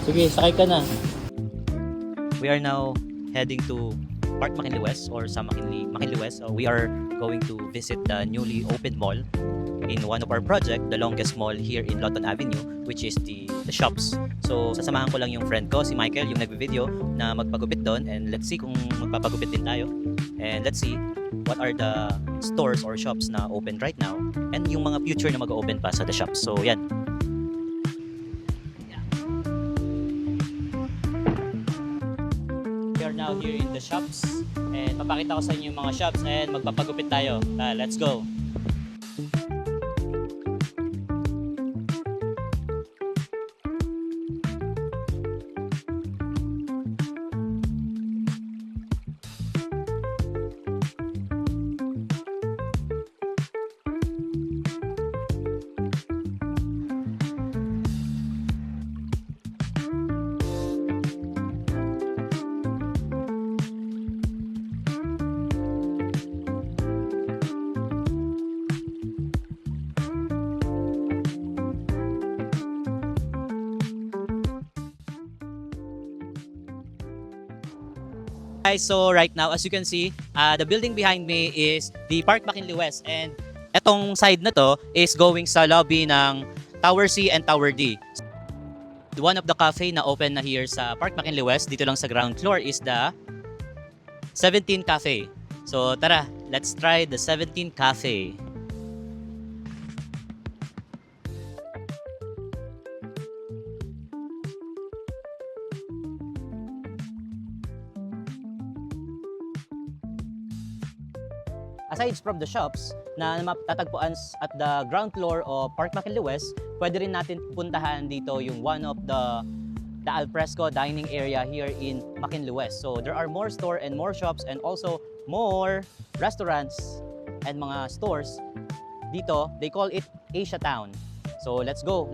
Sige, sakay ka na. We are now heading to Park McKinley West or sa McKinley West. We are going to visit the newly opened mall in one of our project, the longest mall here in Lawton Avenue, which is the shops. So sasamahan ko lang yung friend ko, si Michael, yung nagbe-video na magpagupit doon, and let's see kung magpapagupit din tayo. And let's see what are the stores or shops na open right now and yung mga future na mag-open pa sa the shops. So yan. We are now here in the shops and papakita ko sa inyo yung mga shops and magpapagupit tayo. Let's go! Guys, so right now, as you can see, the building behind me is the Park McKinley West, and etong side na to is going sa lobby ng Tower C and Tower D. One of the cafe na open na here sa Park McKinley West, dito lang sa ground floor, is the 17 Cafe. So tara, let's try the 17 Cafe. Aside from the shops na matatagpuan at the ground floor of Park McKinley West, pwede rin natin puntahan dito yung one of the alfresco dining area here in McKinley West. So there are more store and more shops and also more restaurants and mga stores dito. They call it Asia Town. So let's go.